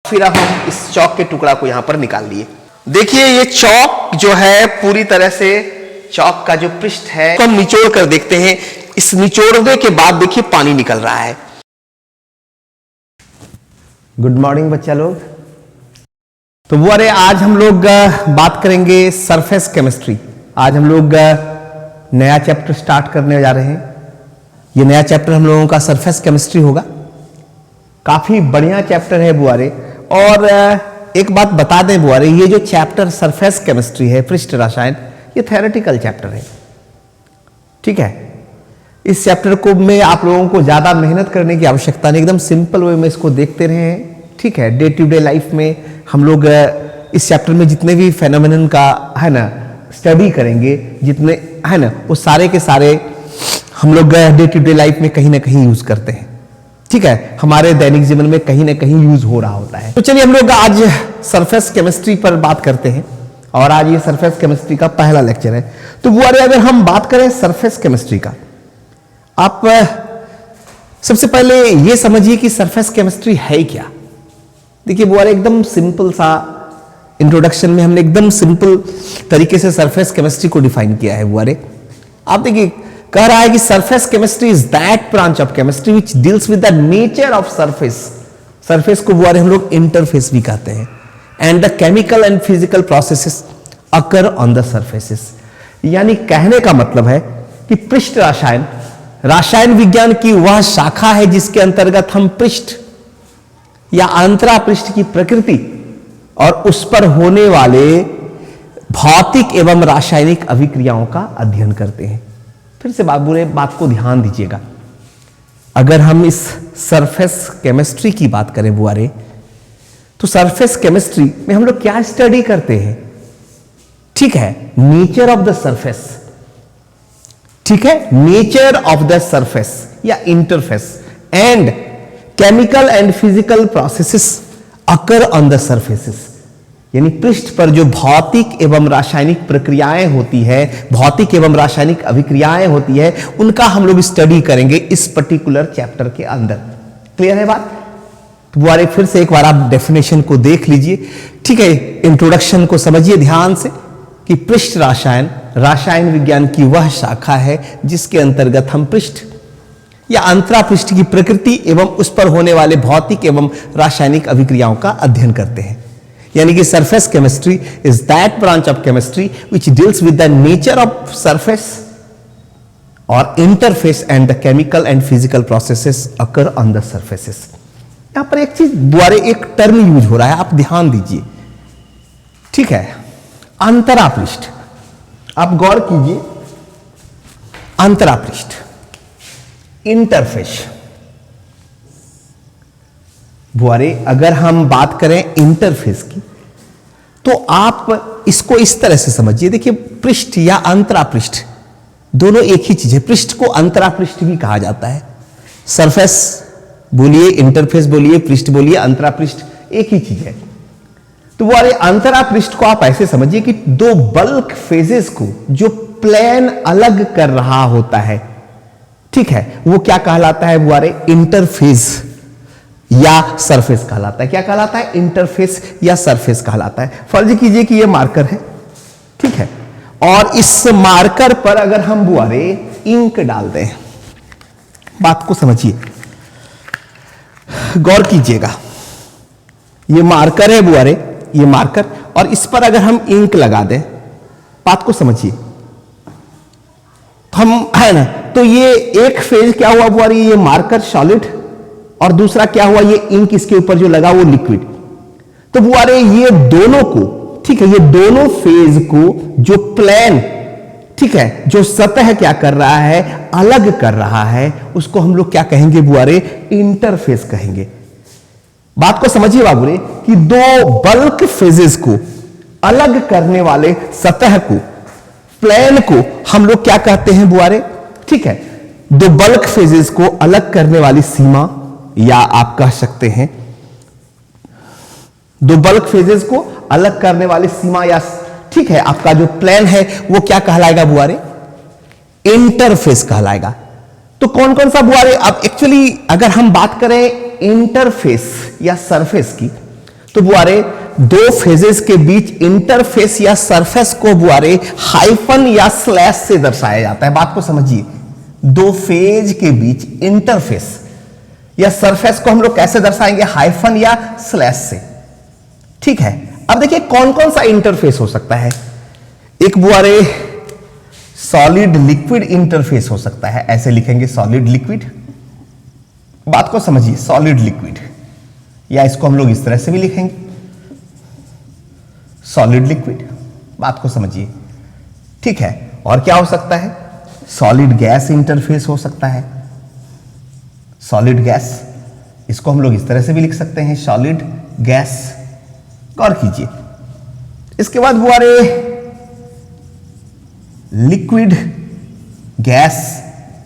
फिर अब हम इस चौक के टुकड़ा को यहां पर निकाल लिए। देखिए ये चौक जो है पूरी तरह से चौक का जो पृष्ठ है तो हम निचोड़ कर देखते हैं। इस निचोड़ने के बाद देखिए पानी निकल रहा है। गुड मॉर्निंग बच्चा लोग। तो वो अरे आज हम लोग बात करेंगे सरफेस केमिस्ट्री। आज हम लोग नया चैप्टर स्टार्ट करने जा रहे हैं। ये नया चैप्टर हम लोगों का सरफेस केमिस्ट्री होगा। काफी बढ़िया चैप्टर है बुआरे। और एक बात बता दें बुआरे, ये जो चैप्टर सरफेस केमिस्ट्री है, पृष्ठ रसायन, ये थ्योरेटिकल चैप्टर है। ठीक है, इस चैप्टर को में आप लोगों को ज्यादा मेहनत करने की आवश्यकता नहीं, एकदम सिंपल वे में इसको देखते रहे। ठीक है, डे टू डे लाइफ में हम लोग इस चैप्टर में जितने भी फेनोमेनन का है ना स्टडी करेंगे, जितने है ना वो सारे के सारे हम लोग डे टू डे लाइफ में कहीं ना कहीं यूज करते हैं। ठीक है, हमारे दैनिक जीवन में कहीं ना कहीं यूज हो रहा होता है। तो चलिए हम लोग आज सरफेस केमिस्ट्री पर बात करते हैं और आज ये सरफेस केमिस्ट्री का पहला लेक्चर है। तो वो अगर हम बात करें सरफेस केमिस्ट्री का, आप सबसे पहले ये समझिए कि सरफेस केमिस्ट्री है क्या। देखिए वो एकदम सिंपल सा इंट्रोडक्शन में हमने एकदम सिंपल तरीके से सरफेस केमिस्ट्री को डिफाइन किया है। वो आप देखिए कह रहा है कि surface chemistry is that branch of chemistry which deals with the nature of surface. Surface को वो हम लोग इंटरफेस भी कहते हैं। And the chemical and physical processes occur on the surfaces. यानी कहने का मतलब है कि पृष्ठ रसायन, रासायन विज्ञान की वह शाखा है जिसके अंतर्गत हम पृष्ठ या अंतरा पृष्ठ की प्रकृति और उस पर होने वाले भौतिक एवं रासायनिक अभिक्रियाओं का अध्ययन करते हैं। फिर से बात को ध्यान दीजिएगा। अगर हम इस सरफेस केमिस्ट्री की बात करें बुआरे, तो सरफेस केमिस्ट्री में हम लोग क्या स्टडी करते हैं? ठीक है, नेचर ऑफ द सरफेस। ठीक है, नेचर ऑफ द सरफेस या interface and chemical and physical processes occur on the surfaces. यानी पृष्ठ पर जो भौतिक एवं रासायनिक प्रक्रियाएं होती है, भौतिक एवं रासायनिक अभिक्रियाएं होती है, उनका हम लोग स्टडी करेंगे इस पर्टिकुलर चैप्टर के अंदर। क्लियर है बात? तो वो फिर से एक बार आप डेफिनेशन को देख लीजिए। ठीक है, इंट्रोडक्शन को समझिए ध्यान से कि पृष्ठ रसायन, रासायन विज्ञान की वह शाखा है जिसके अंतर्गत हम पृष्ठ या अंतरा पृष्ठ की प्रकृति एवं उस पर होने वाले भौतिक एवं रासायनिक अभिक्रियाओं का अध्ययन करते हैं। यानी कि surface chemistry is that branch of chemistry which deals with the nature of surface और interface and the chemical and physical processes occur on the surfaces. यहां पर एक चीज द्वारे एक टर्म यूज हो रहा है, आप ध्यान दीजिए। ठीक है, अंतरा पृष्ठ, आप गौर कीजिए। अंतरा पृष्ठ, इंटरफेस। बुआरे अगर हम बात करें इंटरफेस की, तो आप इसको इस तरह से समझिए। देखिए पृष्ठ या अंतरा पृष्ठ दोनों एक ही चीज है। पृष्ठ को अंतरा पृष्ठ भी कहा जाता है। सरफेस बोलिए, इंटरफेस बोलिए, पृष्ठ बोलिए, अंतरा पृष्ठ एक ही चीज है। तो बुआरे अंतरा पृष्ठ को आप ऐसे समझिए कि दो बल्क फेजेस को जो प्लेन अलग कर रहा होता है, ठीक है, वो क्या कहलाता है बुआरे? इंटरफेस या सरफेस कहलाता है। क्या कहलाता है? इंटरफेस या सरफेस कहलाता है। फर्ज कीजिए कि ये मार्कर है, ठीक है, और इस मार्कर पर अगर हम बुआरे इंक डाल दें, बात को समझिए, गौर कीजिएगा। ये मार्कर है बुआरे, ये मार्कर, और इस पर अगर हम इंक लगा दें, बात को समझिए, हम है ना, तो ये एक फेज क्या हुआ बुआरे? ये मार्कर सॉलिड और दूसरा क्या हुआ? ये इंक इसके ऊपर जो लगा वो लिक्विड। तो बुआरे ये दोनों को, ठीक है, ये दोनों फेज को जो प्लेन, ठीक है, जो सतह क्या कर रहा है? अलग कर रहा है, उसको हम लोग क्या कहेंगे बुआरे? इंटरफेस कहेंगे। बात को समझिए बाबूरे कि दो बल्क फेजेस को अलग करने वाले सतह को, प्लेन को हम लोग क्या कहते हैं बुआरे? ठीक है, दो बल्क फेजेस को अलग करने वाली सीमा, या आप कह सकते हैं दो बल्क फेजेस को अलग करने वाली सीमा, या ठीक है, आपका जो प्लेन है वो क्या कहलाएगा बुआरे? इंटरफेस कहलाएगा। तो कौन कौन सा बुआरे? अब एक्चुअली अगर हम बात करें इंटरफेस या सरफेस की, तो बुआरे दो फेजेस के बीच इंटरफेस या सरफेस को बुआरे हाइफन या स्लैश से दर्शाया जाता है। बात को समझिए, दो फेज के बीच इंटरफेस या सरफेस को हम लोग कैसे दर्शाएंगे? हाइफन या स्लैश से। ठीक है, अब देखिए कौन कौन सा इंटरफेस हो सकता है। एक बुआरे सॉलिड लिक्विड इंटरफेस हो सकता है, ऐसे लिखेंगे सॉलिड लिक्विड। बात को समझिए, सॉलिड लिक्विड, या इसको हम लोग इस तरह से भी लिखेंगे सॉलिड लिक्विड। बात को समझिए, ठीक है। और क्या हो सकता है? सॉलिड गैस इंटरफेस हो सकता है, सॉलिड गैस, इसको हम लोग इस तरह से भी लिख सकते हैं सॉलिड गैस। गौर कीजिए। इसके बाद बुआरे लिक्विड गैस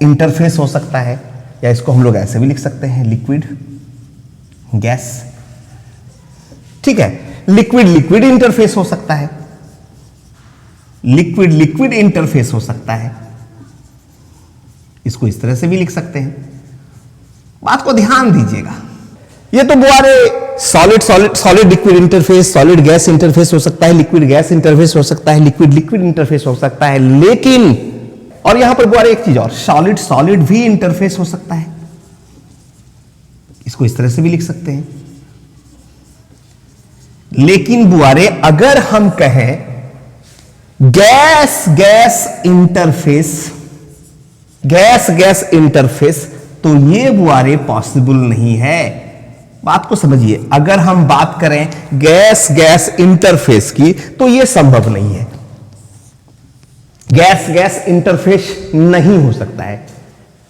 इंटरफेस हो सकता है, या इसको हम लोग ऐसे भी लिख सकते हैं लिक्विड गैस। ठीक है, लिक्विड लिक्विड इंटरफेस हो सकता है, लिक्विड लिक्विड इंटरफेस हो सकता है, इसको इस तरह से भी लिख सकते हैं। बात को ध्यान दीजिएगा, ये तो बुआरे solid liquid interface, solid gas interface हो सकता है, लिक्विड गैस इंटरफेस हो सकता है, लिक्विड लिक्विड इंटरफेस हो सकता है। लेकिन और यहां पर बुआरे एक चीज और, सॉलिड सॉलिड भी इंटरफेस हो सकता है, इसको इस तरह से भी लिख सकते हैं। लेकिन बुआरे अगर हम कहें gas gas interface, gas gas interface, तो ये बुआरे पॉसिबल नहीं है। बात को समझिए, अगर हम बात करें गैस गैस इंटरफेस की तो यह संभव नहीं है, गैस गैस इंटरफेस नहीं हो सकता है।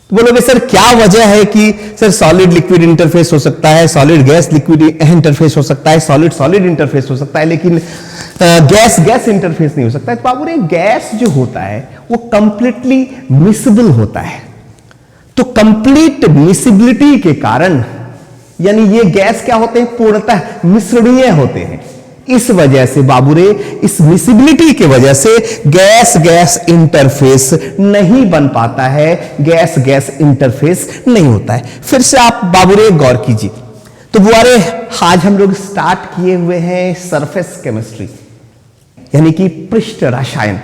तो बोलोगे सर क्या वजह है कि सर सॉलिड लिक्विड इंटरफेस हो सकता है, सॉलिड गैस लिक्विड इंटरफेस हो सकता है, सॉलिड सॉलिड इंटरफेस हो सकता है, लेकिन गैस गैस इंटरफेस नहीं हो सकता है। तो बाबू रे, गैस जो होता है वो कंप्लीटली मिसिबल होता है। तो कंप्लीट मिसिबिलिटी के कारण, यानी ये गैस क्या होते हैं? पूर्णतः मिश्रणीय होते हैं। इस वजह से बाबूरे, इस मिसिबिलिटी की वजह से गैस गैस इंटरफेस नहीं बन पाता है, गैस गैस इंटरफेस नहीं होता है। फिर से आप बाबूरे गौर कीजिए। तो बुआरे, आज हम लोग स्टार्ट किए हुए हैं सरफेस केमिस्ट्री, यानी कि पृष्ठ रसायन।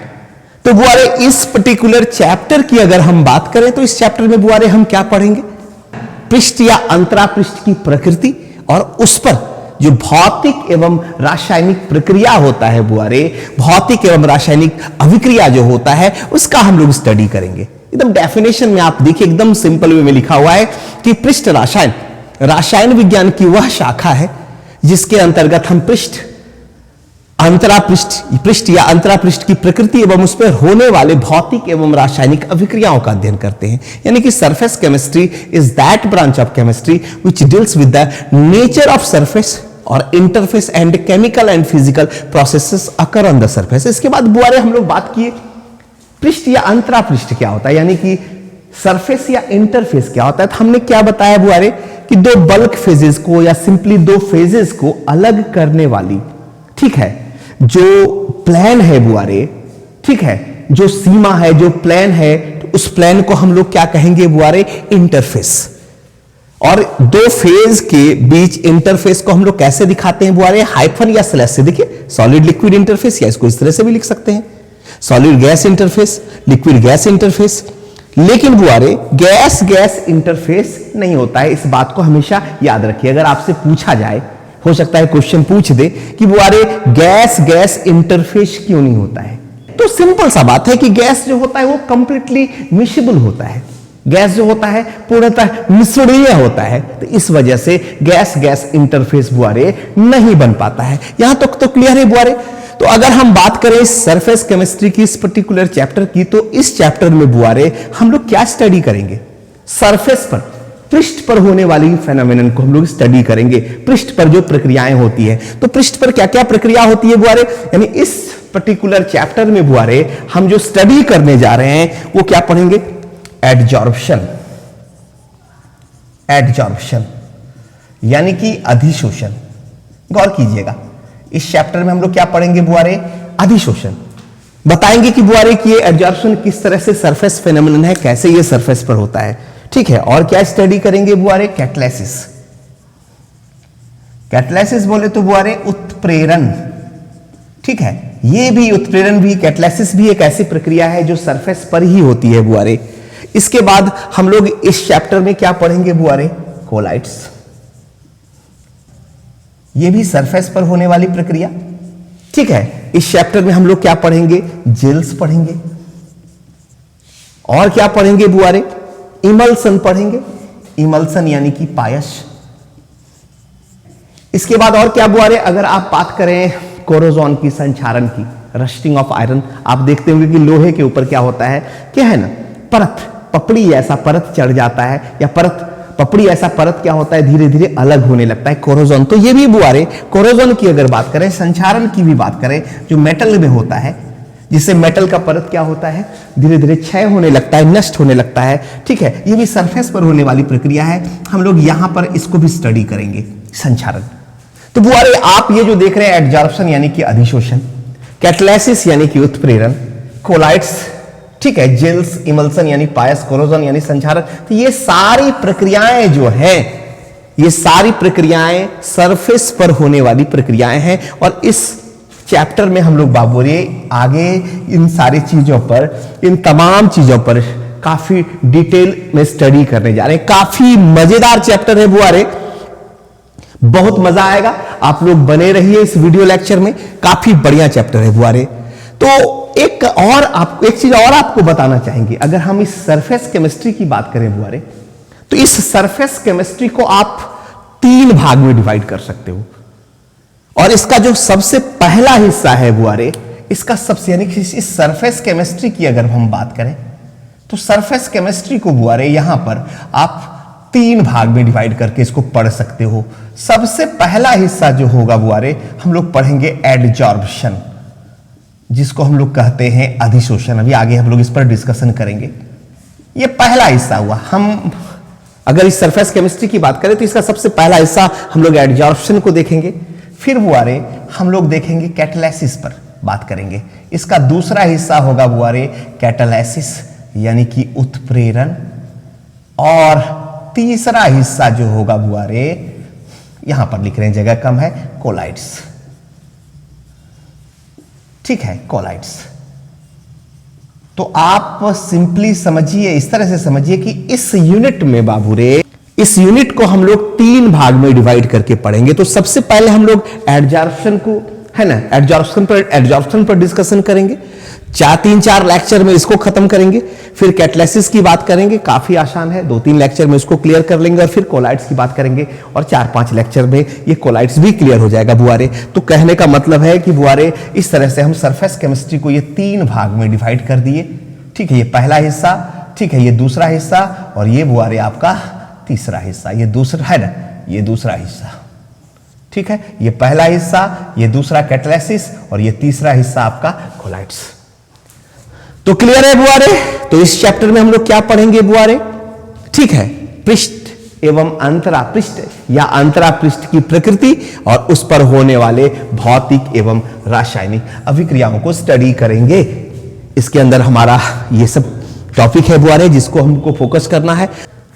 तो बुआरे, इस पर्टिकुलर चैप्टर की अगर हम बात करें तो इस चैप्टर में बुआरे हम क्या पढ़ेंगे? पृष्ठ या अंतरापृष्ठ की प्रकृति और उस पर जो भौतिक एवं रासायनिक प्रक्रिया होता है बुआरे, भौतिक एवं रासायनिक अभिक्रिया जो होता है उसका हम लोग स्टडी करेंगे। एकदम डेफिनेशन में आप देखिए, एकदम सिंपल वे में लिखा हुआ है कि पृष्ठ रसायन रसायन विज्ञान की वह शाखा है जिसके अंतर्गत हम पृष्ठ या अंतरापृष्ठ की प्रकृति एवं उस पर होने वाले भौतिक एवं रासायनिक अभिक्रियाओं का अध्ययन करते हैं। यानी कि surface chemistry is that branch of chemistry which deals with the nature of surface और interface and chemical and physical processes occur on the surface. इसके बाद बुआरे हम लोग बात किए पृष्ठ या अंतरापृष्ठ क्या होता है, यानी कि सरफेस या इंटरफेस क्या होता है। तो हमने क्या बताया बुआरे कि दो बल्क फेजेस को या सिंपली दो फेजेस को अलग करने वाली, ठीक है, जो प्लेन है बुआरे, ठीक है, जो सीमा है, जो प्लेन है, तो उस प्लेन को हम लोग क्या कहेंगे बुआरे? इंटरफेस। और दो फेज के बीच इंटरफेस को हम लोग कैसे दिखाते हैं बुआरे? हाइफन या स्लैश से। देखिए, सॉलिड लिक्विड इंटरफेस, या इसको इस तरह से भी लिख सकते हैं solid gas interface, liquid gas interface. लेकिन बुआरे, गैस गैस इंटरफेस नहीं होता है, इस बात को हमेशा याद रखिए। अगर आपसे पूछा जाए, हो सकता है क्वेश्चन पूछ दे कि बुआरे गैस गैस इंटरफेस क्यों नहीं होता है, तो सिंपल सा बात है कि गैस जो होता है वो कंप्लीटली मिसिबल होता है, गैस जो होता है पूर्णतः मिश्रणीय होता है। तो इस वजह से गैस गैस इंटरफेस बुआरे नहीं बन पाता है। यहां तक तो क्लियर है बुआरे। तो अगर हम बात करें सरफेस केमिस्ट्री की इस पर्टिकुलर चैप्टर की, तो इस चैप्टर में बुआरे हम लोग क्या स्टडी करेंगे? सरफेस पर, पृष्ठ पर होने वाली फेनोमेनन को हम लोग स्टडी करेंगे, पृष्ठ पर जो प्रक्रियाएं होती है। तो पृष्ठ पर क्या क्या प्रक्रिया होती है बुआरे, यानी इस पर्टिकुलर चैप्टर में बुआरे हम जो स्टडी करने जा रहे हैं वो क्या पढ़ेंगे? एडजॉर्प्शन, एडजॉर्प्शन यानी कि अधिशोषण। गौर कीजिएगा, इस चैप्टर में हम लोग क्या पढ़ेंगे बुआरे? अधिशोषण। बताएंगे कि बुआरे की ये एडजॉर्प्शन किस तरह से सरफेस फेनोमेनन है, कैसे ये सरफेस पर होता है, ठीक है। और क्या स्टडी करेंगे बुआरे? कैटालिसिस, कैटालिसिस बोले तो बुआरे उत्प्रेरण, ठीक है। ये भी उत्प्रेरण भी, कैटालिसिस भी एक ऐसी प्रक्रिया है जो सरफेस पर ही होती है बुआरे। इसके बाद हम लोग इस चैप्टर में क्या पढ़ेंगे बुआरे? कोलाइड्स। ये भी सरफेस पर होने वाली प्रक्रिया, ठीक है। इस चैप्टर में हम लोग क्या पढ़ेंगे? जेल्स पढ़ेंगे। और क्या पढ़ेंगे बुआरे? इमल्सन पढ़ेंगे। इमल्सन यानी कि पायस। इसके बाद और क्या बुआरे? अगर आप बात करें कोरोजन की, संक्षारण की, रस्टिंग ऑफ आयरन, आप देखते होंगे कि लोहे के ऊपर क्या होता है, क्या है ना, परत, पपड़ी ऐसा परत चढ़ जाता है, या परत, पपड़ी ऐसा परत क्या होता है, धीरे धीरे अलग होने लगता है, कोरोजन। तो ये भी बुआरे कोरोजन की अगर बात करें, संक्षारण की भी बात करें, जो मेटल में होता है, जिससे मेटल का परत क्या होता है, धीरे धीरे क्षय होने लगता है, नष्ट होने लगता है, ठीक है। ये भी सरफेस पर होने वाली प्रक्रिया है। हम लोग यहां पर इसको भी स्टडी करेंगे, संक्षारण। तो बुआरे आप ये जो देख रहे हैं, एडजॉर्प्शन यानी कि अधिशोषण, कैटालिसिस यानी कि उत्प्रेरण, कोलाइड्स, ठीक है, जेल्स, इमल्सन यानी पायस, कोरोजन यानी संक्षारण, तो ये सारी प्रक्रियाएं जो हैं, ये सारी प्रक्रियाएं सरफेस पर होने वाली प्रक्रियाएं हैं। और इस चैप्टर में हम लोग बाबूरे आगे इन सारी चीजों पर, इन तमाम चीजों पर काफी डिटेल में स्टडी करने जा रहे हैं। काफी मजेदार चैप्टर है बुआरे, बहुत मजा आएगा। आप लोग बने रहिए इस वीडियो लेक्चर में, काफी बढ़िया चैप्टर है बुआरे। तो एक चीज और आपको बताना चाहेंगे, अगर हम इस सरफेस केमिस्ट्री की बात करें बुआरे, तो इस सरफेस केमिस्ट्री को आप 3 भाग में डिवाइड कर सकते हो। और इसका जो सबसे पहला हिस्सा है बुआरे, इसका सबसे, यानी कि इस सरफेस केमिस्ट्री की अगर हम बात करें, तो सरफेस केमिस्ट्री को बुआरे यहां पर आप 3 भाग में डिवाइड करके इसको पढ़ सकते हो। सबसे पहला हिस्सा जो होगा बुआरे, हम लोग पढ़ेंगे एडजॉर्प्शन, जिसको हम लोग कहते हैं अधिशोषण। अभी आगे हम लोग इस पर डिस्कशन करेंगे। ये पहला हिस्सा हुआ। हम अगर इस सरफेस केमिस्ट्री की बात करें तो इसका सबसे पहला हिस्सा हम लोग एडजॉर्प्शन को देखेंगे। फिर बुआरे हम लोग देखेंगे कैटालिसिस पर बात करेंगे। इसका दूसरा हिस्सा होगा बुआरे कैटालिसिस यानी कि उत्प्रेरण। और तीसरा हिस्सा जो होगा बुआरे, यहां पर लिख रहे हैं, जगह कम है, कोलाइड्स, ठीक है, कोलाइड्स। तो आप सिंपली समझिए, इस तरह से समझिए कि इस यूनिट में बाबूरे, इस यूनिट को हम लोग 3 भाग में डिवाइड करके पढ़ेंगे। तो सबसे पहले हम लोग एडजॉर्प्शन को, है ना, एडजॉर्प्शन पर डिस्कशन करेंगे। 3-4 लेक्चर में इसको खत्म करेंगे। फिर कैटालिसिस की बात करेंगे, काफी आसान है, 2-3 लेक्चर में इसको क्लियर कर लेंगे। और फिर कोलाइड्स की बात करेंगे और 4-5 लेक्चर में ये कोलाइड्स भी क्लियर हो जाएगा बुआरे। तो कहने का मतलब है कि बुआरे इस तरह से हम सरफेस केमिस्ट्री को ये 3 भाग में डिवाइड कर दिए, ठीक है। ये पहला हिस्सा, ठीक है, ये दूसरा हिस्सा, और ये बुआरे आपका तीसरा हिस्सा। ये दूसरा है ना, ये दूसरा हिस्सा, ठीक है। ये पहला हिस्सा, ये दूसरा कैटालिसिस, और ये तीसरा हिस्सा आपका कोलाइड्स। तो क्लियर है बुआरे? तो इस चैप्टर में हम लोग क्या पढ़ेंगे बुआरे? ठीक है, पृष्ठ एवं अंतरा पृष्ठ या अंतरा पृष्ठ की प्रकृति और उस पर होने वाले भौतिक एवं रासायनिक अभिक्रियाओं को स्टडी करेंगे। इसके अंदर हमारा ये सब टॉपिक है बुआरे, जिसको हमको फोकस करना है।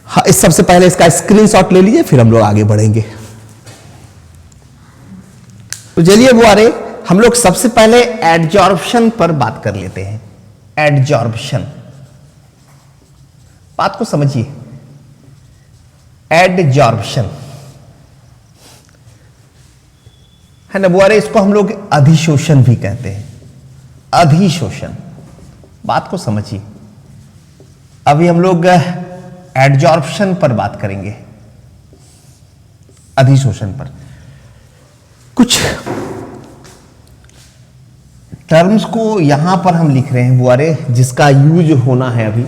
हाँ, इस सबसे पहले इसका स्क्रीनशॉट ले लीजिए, फिर हम लोग आगे बढ़ेंगे। तो चलिए बुआरे, हम लोग सबसे पहले एडजॉर्प्शन पर बात कर लेते हैं। एडजॉर्प्शन, बात को समझिए। एडजॉर्प्शन है ना बुआरे, इसको हम लोग अधिशोषण भी कहते हैं। अधिशोषण, बात को समझिए। अभी हम लोग एडजॉर्प्शन पर बात करेंगे, अधिशोषण पर। कुछ टर्म्स को यहां पर हम लिख रहे हैं बुआरे, जिसका यूज होना है अभी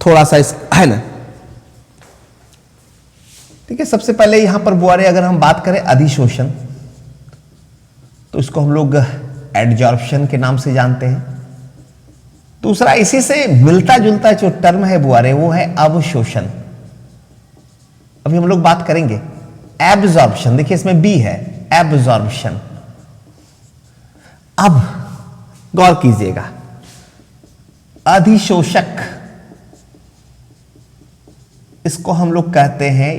थोड़ा सा, है ना, ठीक है। सबसे पहले यहां पर बुआरे अगर हम बात करें अधिशोषण, तो इसको हम लोग एडजॉर्प्शन के नाम से जानते हैं। दूसरा इसी से मिलता जुलता जो टर्म है बुआरे, वो है अवशोषण। अभी हम लोग बात करेंगे एब्जॉर्प्शन। देखिए इसमें बी है, एब्जॉर्प्शन। अब गौर कीजिएगा, अधिशोषक, इसको हम लोग कहते हैं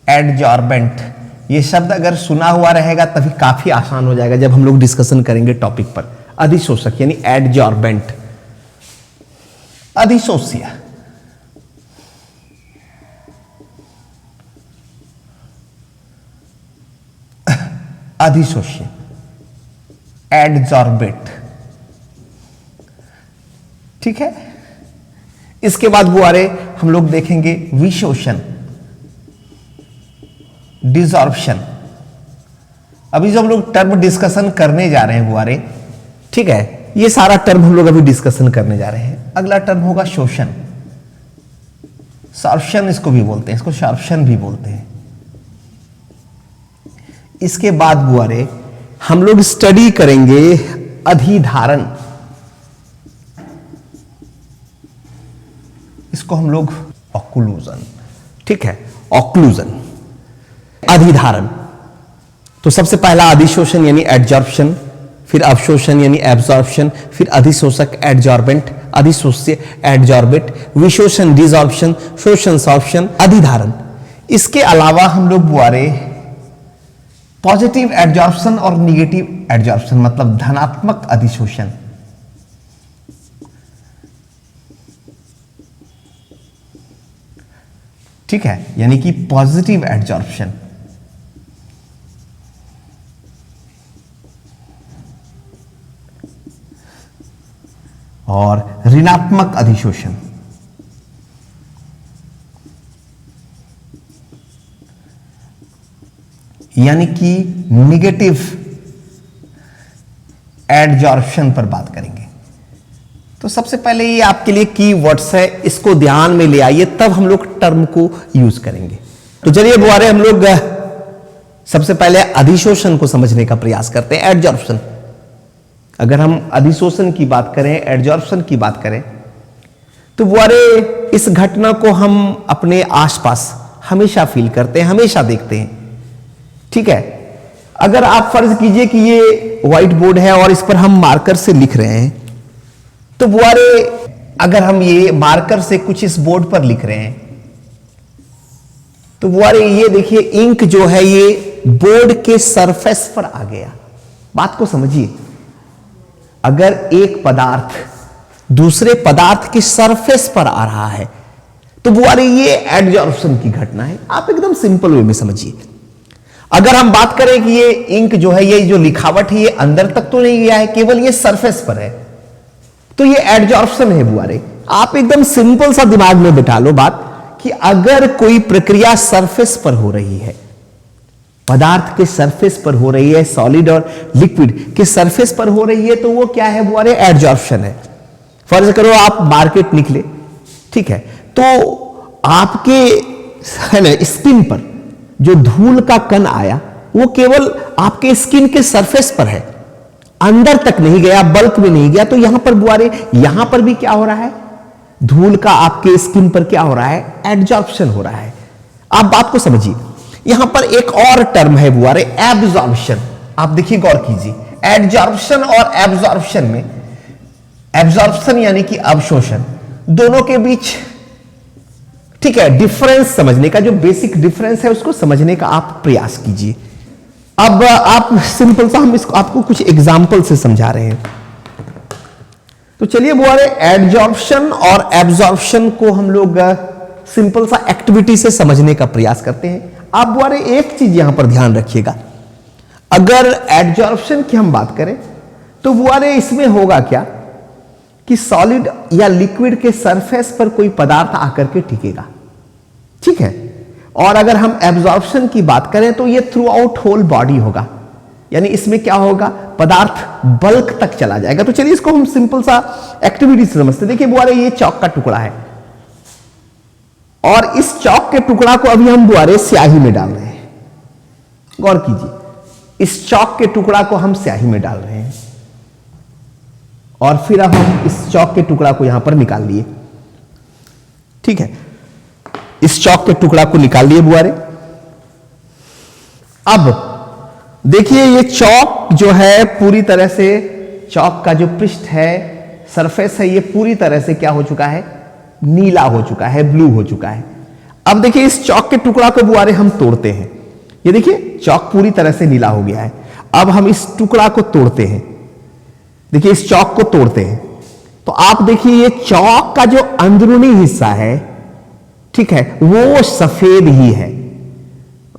एडजॉर्बेंट ये शब्द अगर सुना हुआ रहेगा तभी काफी आसान हो जाएगा जब हम लोग डिस्कशन करेंगे टॉपिक पर। अधिशोषक यानी एडजॉर्बेंट, अधिशोष्य, अधिशोष्य, एडजॉर्बेट, ठीक है। इसके बाद बुआरे हम लोग देखेंगे विशोषण, डिसॉर्प्शन। अभी जो हम लोग टर्म डिस्कशन करने जा रहे हैं बुआरे, ठीक है, ये सारा टर्म हम लोग अभी डिस्कशन करने जा रहे हैं। अगला टर्म होगा शोषण, सॉर्प्शन इसको भी बोलते हैं, इसको सॉर्प्शन भी बोलते हैं। इसके बाद बुआरे हम लोग स्टडी करेंगे अधिधारण, इसको हम लोग ऑक्लूजन, ठीक है, ऑक्लूजन, अधिधारण। तो सबसे पहला अधिशोषण यानी एडजॉर्प्शन, फिर अवशोषण यानी एब्जॉर्प्शन, फिर अधिशोषक एडजॉर्बेंट, अधिशोष्य एडजॉर्बेट, विशोषण डिसॉर्प्शन, शोषण सॉर्प्शन, अधिधारण। इसके अलावा हम लोग बुआरे पॉजिटिव एडजॉर्प्शन और निगेटिव एडजॉर्प्शन मतलब धनात्मक अधिशोषण, ठीक है, यानी कि पॉजिटिव एडजॉर्प्शन, और ऋणात्मक अधिशोषण। यानी कि निगेटिव एडजॉर्प्शन पर बात करेंगे। तो सबसे पहले ये आपके लिए की वर्ड्स है, इसको ध्यान में ले आइए, तब हम लोग टर्म को यूज करेंगे। तो चलिए बुआरे हम लोग सबसे पहले अधिशोषण को समझने का प्रयास करते हैं। एडजॉर्प्शन, अगर हम अधिशोषण की बात करें, एडजॉर्प्शन की बात करें, तो बुआरे इस घटना को हम अपने आसपास हमेशा फील करते हैं, हमेशा देखते हैं, ठीक है। अगर आप फर्ज कीजिए कि ये व्हाइट बोर्ड है और इस पर हम मार्कर से लिख रहे हैं, तो बुआरे अगर हम ये मार्कर से कुछ इस बोर्ड पर लिख रहे हैं, तो बुआरे ये देखिए इंक जो है ये बोर्ड के सरफेस पर आ गया। बात को समझिए, अगर एक पदार्थ दूसरे पदार्थ के सरफेस पर आ रहा है तो बुआरे ये एडजॉर्प्शन की घटना है। आप एकदम सिंपल वे में समझिए। अगर हम बात करें कि ये इंक जो है, ये जो लिखावट है, ये अंदर तक तो नहीं गया है, केवल ये सरफेस पर है, तो ये एडजॉर्प्शन है बुआरे। आप एकदम सिंपल सा दिमाग में बिठा लो बात कि अगर कोई प्रक्रिया सरफेस पर हो रही है, पदार्थ के सरफेस पर हो रही है, सॉलिड और लिक्विड के सरफेस पर हो रही है, तो वो क्या है बुआरे? एडजॉर्प्शन है। फर्ज करो आप मार्केट निकले, ठीक है, तो आपके है ना स्किन पर जो धूल का कण आया वो केवल आपके स्किन के सरफेस पर है, अंदर तक नहीं गया, बल्क में नहीं गया। तो यहां पर बुआरे, यहां पर भी क्या हो रहा है? धूल का आपके स्किन पर क्या हो रहा है? एडजॉर्प्शन हो रहा है। आप बात को समझिए। यहां पर एक और टर्म है बुआरे, एब्जॉर्प्शन। आप देखिए, गौर कीजिए, एडजॉर्प्शन और एब्जॉर्प्शन में, एब्जॉर्प्शन यानी कि अवशोषण, दोनों के बीच, ठीक है, डिफरेंस समझने का, जो बेसिक डिफरेंस है उसको समझने का आप प्रयास कीजिए। अब आप सिंपल सा हम इसको आपको कुछ एग्जाम्पल से समझा रहे हैं। तो चलिए बुआरे, एडजॉर्प्शन और एब्जॉर्प्शन को हम लोग सिंपल सा एक्टिविटी से समझने का प्रयास करते हैं। आप बुआरे एक चीज यहां पर ध्यान रखिएगा, अगर एडजॉर्प्शन की हम बात करें तो बुआरे इसमें होगा क्या कि सॉलिड या लिक्विड के सरफेस पर कोई पदार्थ आकर के टिकेगा, ठीक है। और अगर हम एब्जॉर्प्शन की बात करें तो ये थ्रू आउट होल बॉडी होगा, यानी इसमें क्या होगा? पदार्थ बल्क तक चला जाएगा। तो चलिए इसको हम सिंपल सा एक्टिविटी से समझते हैं। देखिए बुआरे, ये चौक का टुकड़ा है और इस चौक के टुकड़ा को अभी हम बुआरे स्याही में डाल रहे हैं। गौर कीजिए, इस चौक के टुकड़ा को हम स्याही में डाल रहे हैं और फिर अब हम इस चौक के टुकड़ा को यहां पर निकाल लिए, ठीक है। इस चौक के टुकड़ा को निकाल लिए बुआरे। अब देखिए, ये चौक जो है पूरी तरह से, चौक का जो पृष्ठ है, सरफेस है, ये पूरी तरह से क्या हो चुका है? नीला हो चुका है, ब्लू हो चुका है। अब देखिए, इस चौक के टुकड़ा को बुआरे हम तोड़ते हैं। ये देखिए चौक पूरी तरह से नीला हो गया है। अब हम इस टुकड़ा को तोड़ते हैं, देखिए इस चौक को तोड़ते हैं तो आप देखिए ये चौक का जो अंदरूनी हिस्सा है, ठीक है, वो सफेद ही है।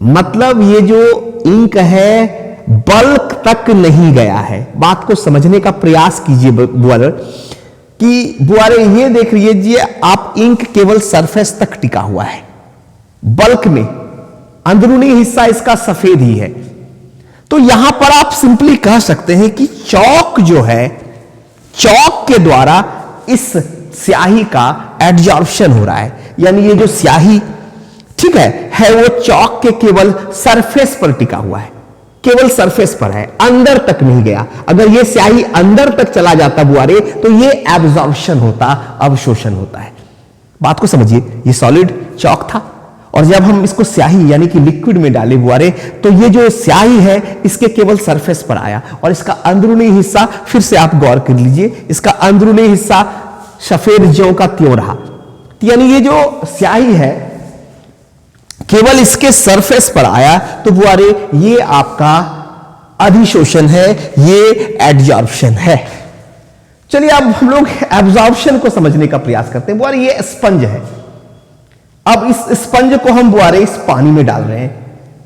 मतलब ये जो इंक है बल्क तक नहीं गया है। बात को समझने का प्रयास कीजिए बुआरे, कि बुआरे ये देख लीजिए आप, इंक केवल सरफेस तक टिका हुआ है, बल्क में अंदरूनी हिस्सा इसका सफेद ही है। तो यहां पर आप सिंपली कह सकते हैं कि चौक जो है, चौक के द्वारा इस स्याही का एडजॉर्प्शन हो रहा है, यानी ये जो स्याही, ठीक है वो चौक के केवल सरफेस पर टिका हुआ है, केवल सरफेस पर है, अंदर तक नहीं गया। अगर ये स्याही अंदर तक चला जाता बुआरे तो ये एब्जॉर्प्शन होता, अवशोषण होता है। बात को समझिए, ये सॉलिड चौक था और जब हम इसको स्याही यानी कि लिक्विड में डाले बुआरे तो ये जो स्याही है इसके केवल सरफेस पर आया और इसका अंदरूनी हिस्सा, फिर से आप गौर कर लीजिए, इसका अंदरूनी हिस्सा सफेद ज्यों का त्यों रहा। यानी ये जो स्याही है केवल इसके सरफेस पर आया, तो बुआरे ये आपका अधिशोषण है, ये एडजॉर्प्शन है। चलिए अब हम लोग एब्जॉर्प्शन को समझने का प्रयास करते हैं। बुआरे ये स्पंज है, अब इस स्पंज को हम बुआरे इस पानी में डाल रहे हैं,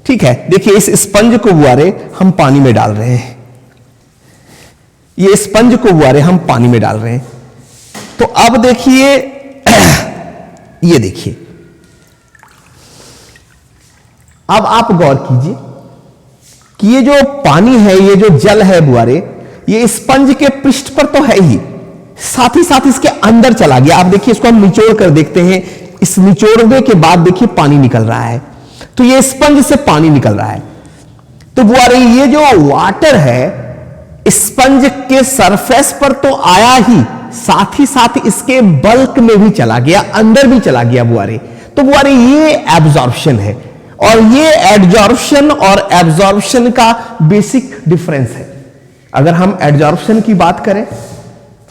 ठीक है, देखिए इस स्पंज को बुआरे हम पानी में डाल रहे हैं, ये स्पंज को बुआरे हम पानी में डाल रहे हैं। तो अब देखिए ये देखिए, अब आप गौर कीजिए कि ये जो पानी है, ये जो जल है बुआरे, ये स्पंज के पृष्ठ पर तो है ही, साथ ही साथ इसके अंदर चला गया। आप देखिए इसको हम निचोड़ कर देखते हैं, इस निचोड़ने के बाद देखिए पानी निकल रहा है, तो ये स्पंज से पानी निकल रहा है। तो बुआरे ये जो वाटर है स्पंज के सरफेस पर तो आया ही, साथ ही साथ इसके बल्क में भी चला गया, अंदर भी चला गया बुआरे। तो बुआरे ये एब्जॉर्प्शन है और ये एडजॉर्प्शन और एब्जॉर्प्शन का बेसिक डिफरेंस है। अगर हम एडजॉर्प्शन की बात करें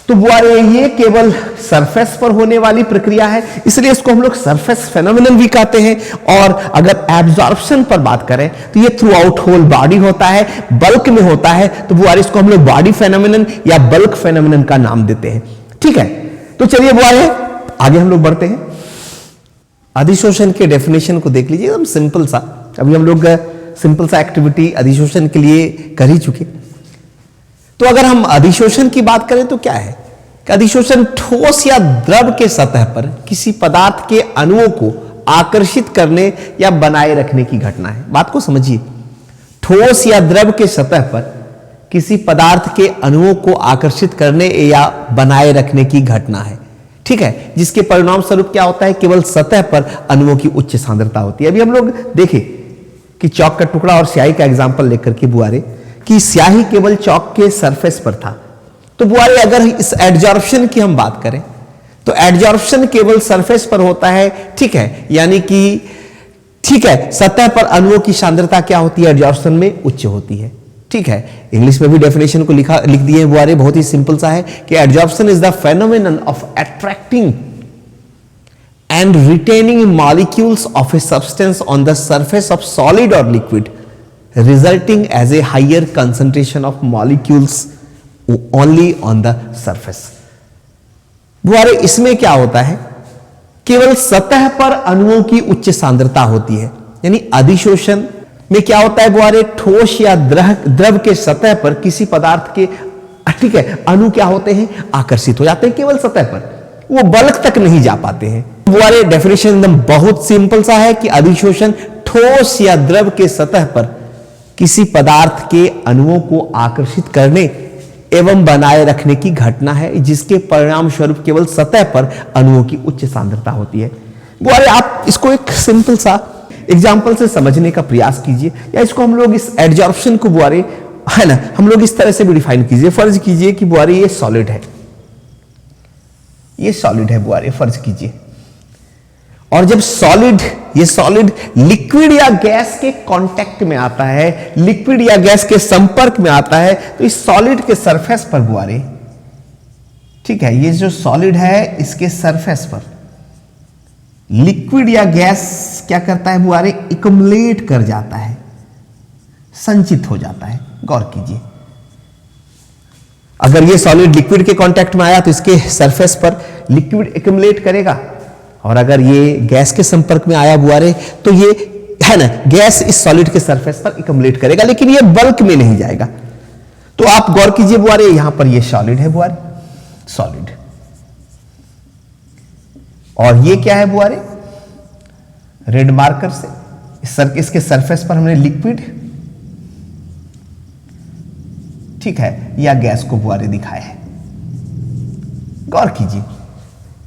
तो बुआरे ये केवल सरफेस पर होने वाली प्रक्रिया है, इसलिए इसको हम लोग सरफेस फेनोमेनन भी कहते हैं। और अगर एब्जॉर्प्शन पर बात करें तो ये थ्रू आउट होल बॉडी होता है, बल्क में होता है, तो बुआरे इसको हम लोग बॉडी फेनोमेनन या बल्क फेनोमेनन का नाम देते हैं, ठीक है। तो चलिए बुआरे आगे हम लोग बढ़ते हैं। अधिशोषण के डेफिनेशन को देख लीजिए, एकदम सिंपल सा, अभी हम लोग सिंपल सा एक्टिविटी अधिशोषण के लिए कर ही चुके। तो अगर हम अधिशोषण की बात करें तो क्या है, अधिशोषण ठोस या द्रव के सतह पर किसी पदार्थ के अणुओं को आकर्षित करने या बनाए रखने की घटना है। बात को समझिए, ठोस या द्रव के सतह पर किसी पदार्थ के अणुओं को आकर्षित करने या बनाए रखने की घटना है, ठीक है, जिसके परिणाम स्वरूप क्या होता है, केवल सतह पर अणुओं की उच्च सांद्रता होती है। अभी हम लोग देखें कि चौक का टुकड़ा और स्याही का एग्जाम्पल लेकर के बुआरे, कि स्याही केवल चौक के सरफेस पर था, तो बुआरे अगर इस एडजॉर्प्शन की हम बात करें तो एडजॉर्प्शन केवल सरफेस पर होता है, ठीक है, यानी कि ठीक है सतह पर अणुओं की सांद्रता क्या होती है, एडजॉर्प्शन में उच्च होती है, ठीक है। इंग्लिश में भी डेफिनेशन को लिख दिए बुआरे, बहुत ही सिंपल सा है कि adsorption is the phenomenon of attracting and retaining molecules of a substance on the surface of solid और liquid resulting as a higher concentration of molecules only on the surface। बुआरे इसमें क्या होता है, केवल सतह पर अणुओं की उच्च सांद्रता होती है, यानी अधिशोषण में क्या होता है बुआरे, ठोस या द्रव के सतह पर किसी पदार्थ के, ठीक है, अणु क्या होते हैं, आकर्षित हो जाते हैं केवल सतह पर, वो बल्क तक नहीं जा पाते हैं। बुआरे डेफिनेशन एकदम बहुत सिंपल सा है कि अधिशोषण ठोस या द्रव के सतह पर किसी पदार्थ के अणुओं को आकर्षित करने एवं बनाए रखने की घटना है, जिसके परिणाम स्वरूप केवल सतह पर अणुओं की उच्च सांद्रता होती है। बुआरे आप इसको एक सिंपल सा एग्जांपल से समझने का प्रयास कीजिए, या इसको हम लोग इस एडजॉर्प्शन को बुआरे, है ना, हम लोग इस तरह से भी डिफाइन कीजिए। फर्ज कीजिए कि बुआरे ये सॉलिड है, ये सॉलिड है बुआरे, फर्ज कीजिए, और जब सॉलिड, ये सॉलिड लिक्विड या गैस के कांटेक्ट में आता है, लिक्विड या गैस के संपर्क में आता है, तो इस सॉलिड के सरफेस पर बुआरे, ठीक है, ये जो सॉलिड है इसके सरफेस पर लिक्विड या गैस क्या करता है बुआरे, एक्युमुलेट कर जाता है, संचित हो जाता है। गौर कीजिए, अगर ये सॉलिड लिक्विड के कांटेक्ट में आया तो इसके सरफेस पर लिक्विड एक्युमुलेट करेगा, और अगर ये गैस के संपर्क में आया बुआरे तो ये है ना, गैस इस सॉलिड के सरफेस पर एक्युमुलेट करेगा, लेकिन ये बल्क में नहीं जाएगा। तो आप गौर कीजिए बुआरे, यहां पर ये सॉलिड है बुआरे, सॉलिड, और ये क्या है बुआरे, रेड मार्कर से इसके सरफेस पर हमने लिक्विड, ठीक है, या गैस को बुआरे दिखाया है। गौर कीजिए,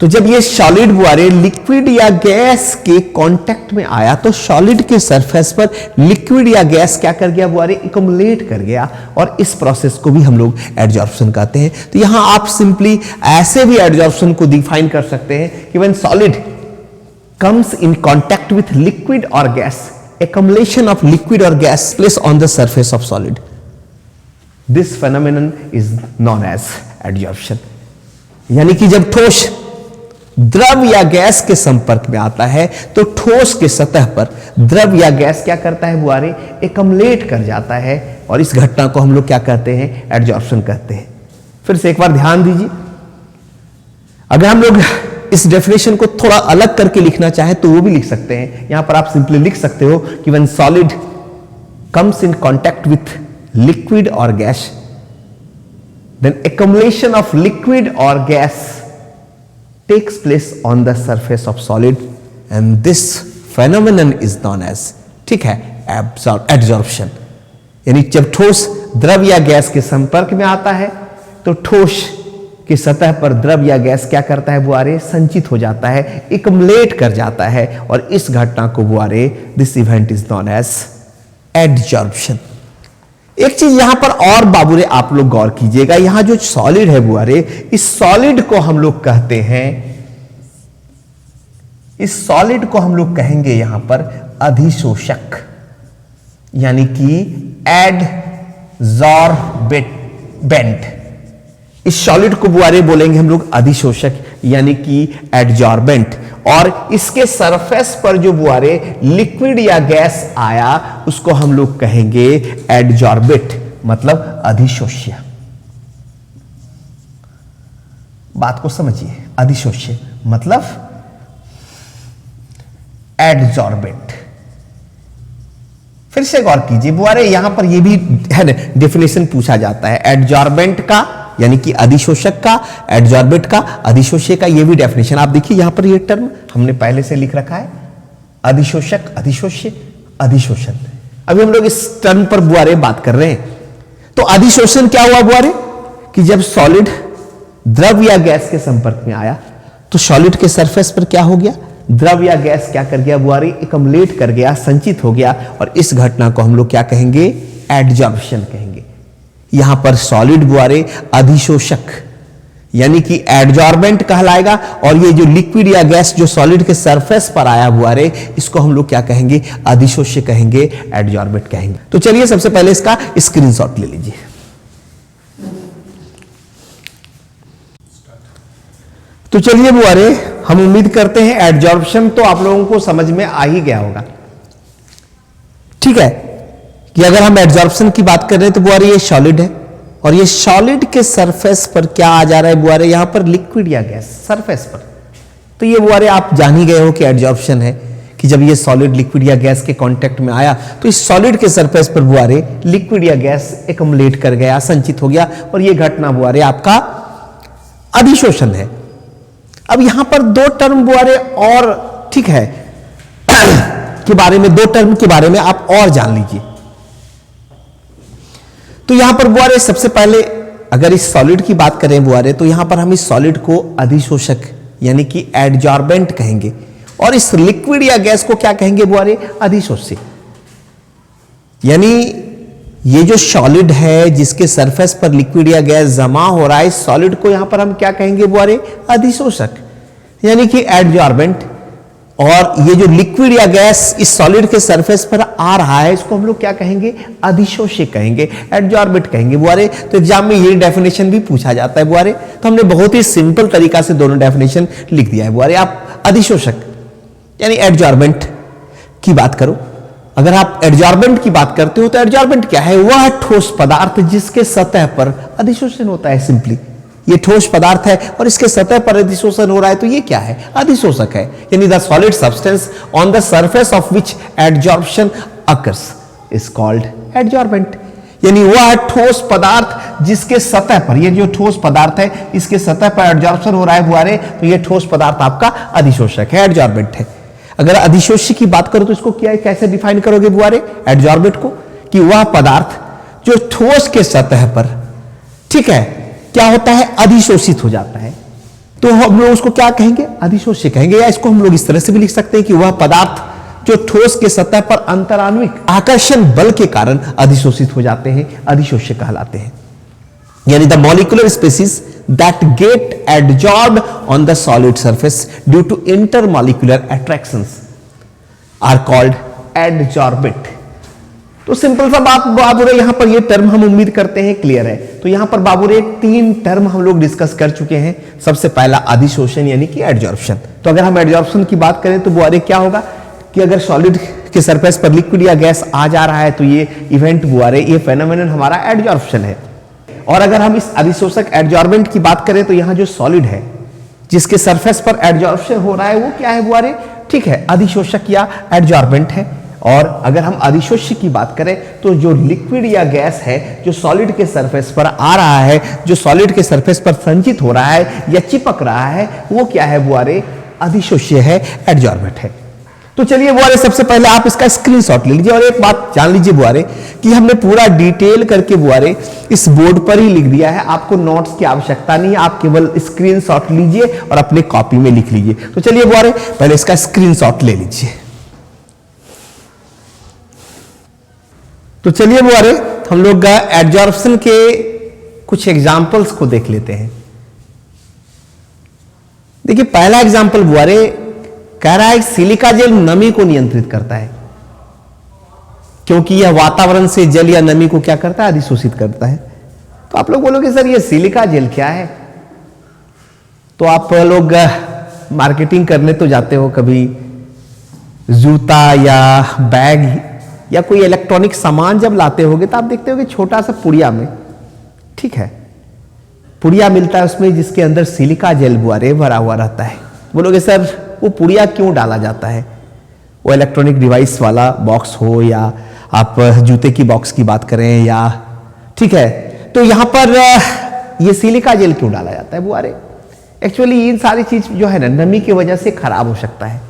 तो जब ये सॉलिड बुआरे लिक्विड या गैस के कांटेक्ट में आया तो सॉलिड के सरफेस पर लिक्विड या गैस क्या कर गया बुआरे, एक्युमुलेट कर गया, और इस प्रोसेस को भी हम लोग एडजॉर्प्शन कहते हैं। तो यहां आप सिंपली ऐसे भी एडजॉर्प्शन को डिफाइन कर सकते हैं कि when solid comes in contact with liquid और gas, accumulation of liquid or gas placed on the surface of solid, this phenomenon is known as adsorption। यानी कि जब ठोस द्रव या गैस के संपर्क में आता है तो ठोस के सतह पर द्रव या गैस क्या करता है बुआरे, एक्युमुलेट कर जाता है, और इस घटना को हम लोग क्या कहते हैं, एडजॉर्प्शन कहते हैं। फिर से एक बार ध्यान दीजिए, अगर हम लोग इस डेफिनेशन को थोड़ा अलग करके लिखना चाहे तो वो भी लिख सकते हैं। यहां पर आप सिंपली लिख सकते हो कि when solid comes in contact with liquid और gas, then accumulation of liquid or gas takes place on the surface of solid and this phenomenon is known as, ठीक है, adsorption। यानी जब ठोस द्रव या गैस के संपर्क में आता है तो ठोस की सतह पर द्रव या गैस क्या करता है बुआरे, संचित हो जाता है, एक्युमुलेट कर जाता है, और इस घटना को बुआरे, this event is known as adsorption. एक चीज यहां पर और बाबूरे आप लोग गौर कीजिएगा, यहां जो सॉलिड है बुआरे, इस सॉलिड को हम लोग कहते हैं, इस सॉलिड को हम लोग कहेंगे यहां पर अधिशोषक, यानी कि एडजॉर्बेंट। इस सॉलिड को बुआरे बोलेंगे हम लोग अधिशोषक, यानी कि एडजॉर्बेंट, और इसके सरफेस पर जो बुआरे लिक्विड या गैस आया उसको हम लोग कहेंगे एडजॉर्बेट, मतलब अधिशोष्य। बात को समझिए, अधिशोष्य मतलब एडजॉर्बेट। फिर से गौर कीजिए बुआरे, यहां पर यह भी है ना, डेफिनेशन पूछा जाता है एडजॉर्बेंट का, यानी कि अधिशोषक का, एडजॉर्बेट का, अधिशोष्य का, यह भी डेफिनेशन आप देखिए यहां पर, यह टर्म हमने पहले से लिख रखा है, अधिशोषक, अधिशोष्य, अधिशोषण। अभी हम लोग इस टर्म पर बुआरे बात कर रहे हैं। तो अधिशोषण क्या हुआ बुआरे, कि जब सॉलिड द्रव या गैस के संपर्क में आया तो सॉलिड के सरफेस पर क्या हो गया, द्रव या गैस क्या कर गया बुआरे, एक्युमुलेट कर गया, संचित हो गया, और इस घटना को हम लोग क्या कहेंगे, एडजॉर्प्शन कहेंगे। यहां पर सॉलिड बुआरे अधिशोषक यानी कि एडजॉर्बेंट कहलाएगा, और ये जो लिक्विड या गैस जो सॉलिड के सरफेस पर आया बुआरे, इसको हम लोग क्या कहेंगे, अधिशोष्य कहेंगे, एडजॉर्बेंट कहेंगे। तो चलिए सबसे पहले इसका स्क्रीनशॉट ले लीजिए। तो चलिए बुआरे, हम उम्मीद करते हैं एडजॉर्प्शन तो आप लोगों को समझ में आ ही गया होगा। ठीक है, कि अगर हम एडजॉर्प्शन की बात कर रहे हैं तो बुआरे ये सॉलिड है, और ये सॉलिड के सरफेस पर क्या आ जा रहा है बुआरे, यहां पर लिक्विड या गैस सरफेस पर। तो ये बुआरे आप जान ही गए हो कि एडजॉर्प्शन है, कि जब ये सॉलिड लिक्विड या गैस के कांटेक्ट में आया तो इस सॉलिड के सरफेस पर बुआरे लिक्विड या गैस एक्युमुलेट कर गया, संचित हो गया, और ये घटना बुआरे आपका अधिशोषण है। अब यहां पर दो टर्म बुआरे और, ठीक है, के बारे में, दो टर्म के बारे में आप और जान लीजिए। तो यहां पर बुआरे सबसे पहले अगर इस सॉलिड की बात करें बुआरे, तो यहां पर हम इस सॉलिड को अधिशोषक यानी कि एडजॉर्बेंट कहेंगे, और इस लिक्विड या गैस को क्या कहेंगे बुआरे, अधिशोष्य। यानी ये जो सॉलिड है जिसके सरफेस पर लिक्विड या गैस जमा हो रहा है, इस सॉलिड को यहां पर हम क्या कहेंगे बुआरे, अधिशोषक यानी कि एडजॉर्बेंट, और ये जो लिक्विड या गैस इस सॉलिड के सरफेस पर आ रहा है इसको हम लोग क्या कहेंगे, अधिशोष्य कहेंगे, एडजॉर्बेंट कहेंगे बुआरे। तो एग्जाम में ये डेफिनेशन भी पूछा जाता है बुआरे, तो हमने बहुत ही सिंपल तरीका से दोनों डेफिनेशन लिख दिया है बुआरे। आप अधिशोषक यानी एडजॉर्बेंट की बात करो अगर आप एडजॉर्बेंट की बात करते हो तो एडजॉर्बेंट क्या है? वह ठोस पदार्थ जिसके सतह पर अधिशोषण होता है। सिंपली ये ठोस पदार्थ है और इसके सतह पर अधिशोषण हो रहा है, तो ये क्या है? अधिशोषक है। यानी the solid substance on the surface of which adsorption occurs is called adsorbent. यानी वह ठोस पदार्थ जिसके सतह पर, ये जो ठोस पदार्थ है इसके सतह पर एडजॉर्प्शन हो रहा है बुआरे, तो ये ठोस पदार्थ आपका अधिशोषक है, एडजॉर्बेंट है। अगर अधिशोष्य की बात करो तो इसको क्या, कैसे डिफाइन करोगे बुआरे एडजॉर्बेंट को? कि वह पदार्थ जो ठोस के सतह पर, ठीक है, क्या होता है? अधिशोषित हो जाता है, तो हम लोग उसको क्या कहेंगे? अधिशोष्य कहेंगे। या इसको हम लोग इस तरह से भी लिख सकते हैं कि वह पदार्थ जो ठोस के सतह पर अंतराण्विक आकर्षण बल के कारण अधिशोषित हो जाते हैं, अधिशोष्य कहलाते हैं। यानी the molecular species that get adsorbed on the solid surface due to intermolecular attractions are called adsorbate। तो सिंपल सा बात बाबूरे, यहां पर ये टर्म हम उम्मीद करते हैं क्लियर है। तो यहां पर बाबूरे 3 टर्म हम लोग डिस्कस कर चुके हैं। सबसे पहला अधिशोषण यानी कि एडजॉर्प्शन। तो अगर हम एडजॉर्प्शन की बात करें तो बुआरे क्या होगा कि अगर सॉलिड के सरफेस पर लिक्विड या गैस आ जा रहा है तो ये इवेंट बुआरे, ये फेनोमेनन हमारा एडजॉर्प्शन है। और अगर हम इस अधिशोषक एडजॉर्बेंट की बात करें तो यहां जो सॉलिड है जिसके सरफेस पर एडजॉर्प्शन हो रहा है वो क्या है बुआरे? ठीक है, अधिशोषक या एडजॉर्बेंट है। और अगर हम अधिशोष्य की बात करें तो जो लिक्विड या गैस है जो सॉलिड के सरफेस पर आ रहा है, जो सॉलिड के सरफेस पर संचित हो रहा है या चिपक रहा है, वो क्या है बुआरे? अधिशोष्य है, एडजॉर्बेंट है। तो चलिए बुआरे सबसे पहले आप इसका स्क्रीनशॉट ले लीजिए और एक बात जान लीजिए बुआरे कि हमने पूरा डिटेल करके बुआरे इस बोर्ड पर ही लिख दिया है। आपको नोट्स की आवश्यकता नहीं है, आप केवल स्क्रीनशॉट लीजिए और अपने कॉपी में लिख लीजिए। तो चलिए बुआरे पहले इसका स्क्रीनशॉट ले लीजिए। तो चलिए बुआरे हम लोग एडजॉर्प्शन के कुछ एग्जांपल्स को देख लेते हैं। देखिए पहला एग्जांपल बुआरे कह रहा है सिलिका जेल नमी को नियंत्रित करता है, क्योंकि यह वातावरण से जल या नमी को क्या करता है? अधिशोषित करता है। तो आप लोग बोलोगे सर ये सिलिका जेल क्या है? तो आप लोग मार्केटिंग करने तो जाते हो, कभी जूता या बैग या कोई इलेक्ट्रॉनिक सामान जब लाते होगे तो आप देखते हो कि छोटा सा पुड़िया में, ठीक है, पुड़िया मिलता है उसमें जिसके अंदर सिलिका जेल बुआरे भरा हुआ रहता है। बोलोगे सर वो पुड़िया क्यों डाला जाता है? वो इलेक्ट्रॉनिक डिवाइस वाला बॉक्स हो या आप जूते की बॉक्स की बात करें या, ठीक है, तो यहां पर ये सिलिका जेल क्यों डाला जाता है बुआरे? एक्चुअली ये सारी चीज जो है ना नमी की वजह से खराब हो सकता है।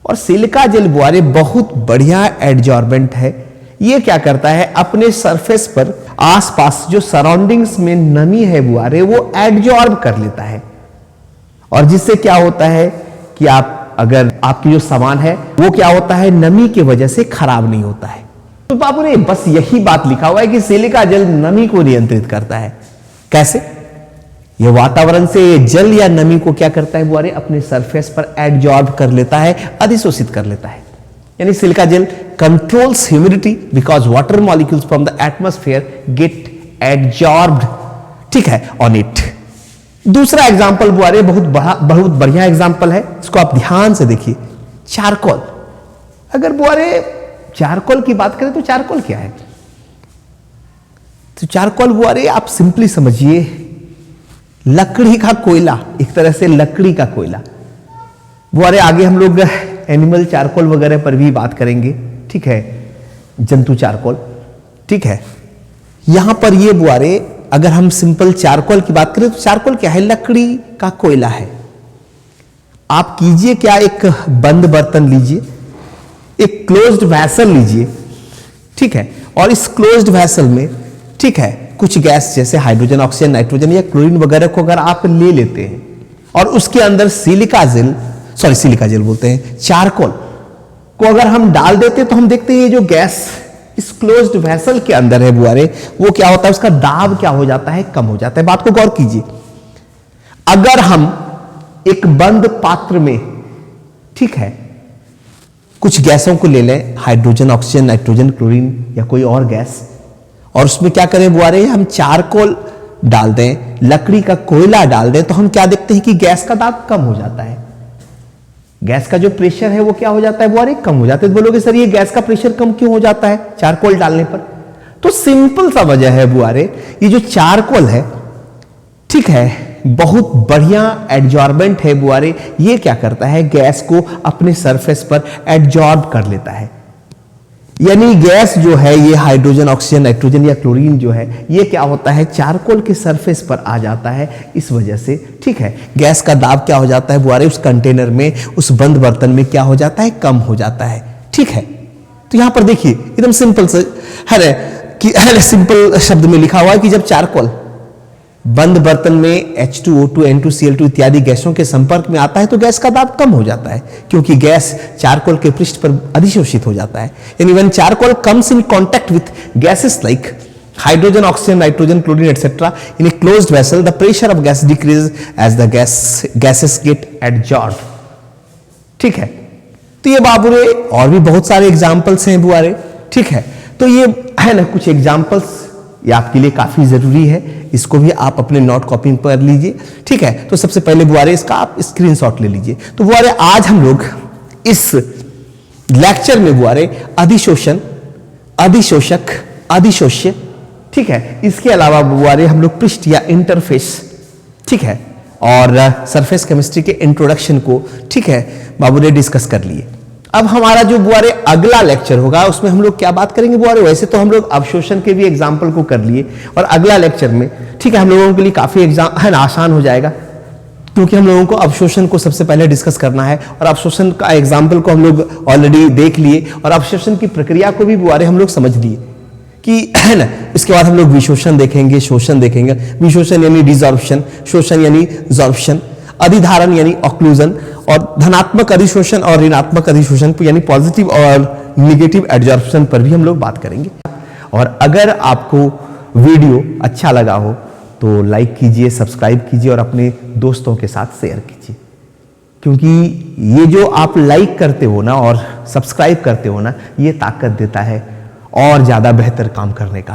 और सिलिका जेल बुआरे बहुत बढ़िया एडजॉर्बेंट है। ये क्या करता है? अपने सरफेस पर आसपास जो सराउंडिंग्स में नमी है बुआरे वो एडजॉर्ब कर लेता है, और जिससे क्या होता है कि आप अगर आपकी जो सामान है वो क्या होता है? नमी की वजह से खराब नहीं होता है। तो बाबू ने बस यही बात लिखा हुआ है कि सिलिका जेल नमी को नियंत्रित करता है। कैसे? ये वातावरण से जल या नमी को क्या करता है बुआरे? अपने सरफेस पर एडजॉर्ब कर लेता है, अधिशोषित कर लेता है। यानी silica gel controls humidity because water molecules from the atmosphere get adsorbed, ठीक है, ऑन इट। दूसरा एग्जाम्पल बुआरे बहुत बढ़िया एग्जाम्पल है, इसको आप ध्यान से देखिए। चारकोल। अगर बुआरे चारकोल की बात करें तो चारकोल क्या है? तो चारकोल बुआरे आप सिंपली समझिए लकड़ी का कोयला, एक तरह से लकड़ी का कोयला। बुआरे आगे हम लोग एनिमल चारकोल वगैरह पर भी बात करेंगे, ठीक है, जंतु चारकोल, ठीक है। यहां पर ये बुआरे अगर हम सिंपल चारकोल की बात करें तो चारकोल क्या है? लकड़ी का कोयला है। आप कीजिए क्या, एक बंद बर्तन लीजिए, एक क्लोज्ड वैसल लीजिए, ठीक है, और इस क्लोज्ड वैसल में, ठीक है, कुछ गैस जैसे हाइड्रोजन, ऑक्सीजन, नाइट्रोजन या क्लोरीन वगैरह को अगर आप ले लेते हैं और उसके अंदर सिलिका जेल बोलते हैं, चारकोल को अगर हम डाल देते तो हम देखते हैं जो गैस इस क्लोज्ड वेसल के अंदर है बुआरे, वो क्या होता है? उसका दाब क्या हो जाता है? कम हो जाता है। बात को गौर कीजिए। अगर हम एक बंद पात्र में, ठीक है, कुछ गैसों को ले लें, हाइड्रोजन, ऑक्सीजन, नाइट्रोजन, क्लोरीन या कोई और गैस, और उसमें क्या करें बुआरे? हम चारकोल डाल दें, लकड़ी का कोयला डाल दें, तो हम क्या देखते हैं कि गैस का दाब कम हो जाता है। गैस का जो प्रेशर है वो क्या हो जाता है बुआरे, कम हो जाता है। तो बोलोगे सर ये गैस का प्रेशर कम क्यों हो जाता है चारकोल डालने पर? तो सिंपल सा वजह है बुआरे, ये जो चारकोल है, ठीक है, बहुत बढ़िया एडजॉर्बेंट है बुआरे। ये क्या करता है, गैस को अपने सरफेस पर एडजॉर्ब कर लेता है। यानी गैस जो है ये हाइड्रोजन, ऑक्सीजन, नाइट्रोजन या क्लोरीन जो है ये क्या होता है, चारकोल के सरफेस पर आ जाता है। इस वजह से, ठीक है, गैस का दाब क्या हो जाता है बुआरे, उस कंटेनर में, उस बंद बर्तन में क्या हो जाता है, कम हो जाता है। ठीक है, तो यहां पर देखिए एकदम सिंपल से है, सिंपल शब्द में लिखा हुआ है कि जब चारकोल बंद बर्तन में H2O2, N2Cl2 इत्यादि गैसों के संपर्क में आता है तो गैस का दाब कम हो जाता है, क्योंकि गैस चारकोल के पृष्ठ पर अधिशोषित हो जाता है। यानी when charcoal comes in contact with gases like hydrogen, oxygen, nitrogen, chlorine etcetera in a closed vessel, the pressure of gas decreases as the gases get adsorbed. ठीक है, तो ये बाबूरे और भी बहुत सारे एग्जाम्पल्स हैं बुआरे। ठीक है, तो ये है ना कुछ एग्जाम्पल्स, ये आपके लिए काफी जरूरी है, इसको भी आप अपने नोट कॉपी पर लीजिए। ठीक है, तो सबसे पहले बुआरे इसका आप स्क्रीनशॉट ले लीजिए। तो बुआरे आज हम लोग इस लेक्चर में बुआरे अधिशोषण, अधिशोषक, अधिशोष्य, ठीक है, इसके अलावा बुआरे हम लोग पृष्ठ या इंटरफेस, ठीक है, और सरफेस केमिस्ट्री के इंट्रोडक्शन को, ठीक है, बाबू ने डिस्कस कर लिए। अब हमारा जो बुआरे अगला लेक्चर होगा उसमें हम लोग क्या बात करेंगे बुआरे, वैसे तो हम लोग अवशोषण के भी एग्जाम्पल को कर लिए, और अगला लेक्चर में, ठीक है, हम लोगों के लिए काफी एग्जाम है ना आसान हो जाएगा, क्योंकि हम लोगों को अवशोषण को सबसे पहले डिस्कस करना है, और अवशोषण का एग्जाम्पल को हम लोग ऑलरेडी देख लिए, और अवशोषण की प्रक्रिया को भी बुआरे हम लोग समझ लिए कि है ना। इसके बाद हम लोग विशोषण देखेंगे, शोषण देखेंगे। विशोषण यानी डिसॉर्प्शन, शोषण यानी जॉर्प्शन, अधिधारण यानी ऑक्लूजन, और धनात्मक अधिशोषण और ऋणात्मक अधिशोषण यानी पॉजिटिव और निगेटिव एडजॉर्प्शन पर भी हम लोग बात करेंगे। और अगर आपको वीडियो अच्छा लगा हो तो लाइक कीजिए, सब्सक्राइब कीजिए और अपने दोस्तों के साथ शेयर कीजिए, क्योंकि ये जो आप लाइक करते हो ना और सब्सक्राइब करते हो ना, ये ताकत देता है और ज्यादा बेहतर काम करने का।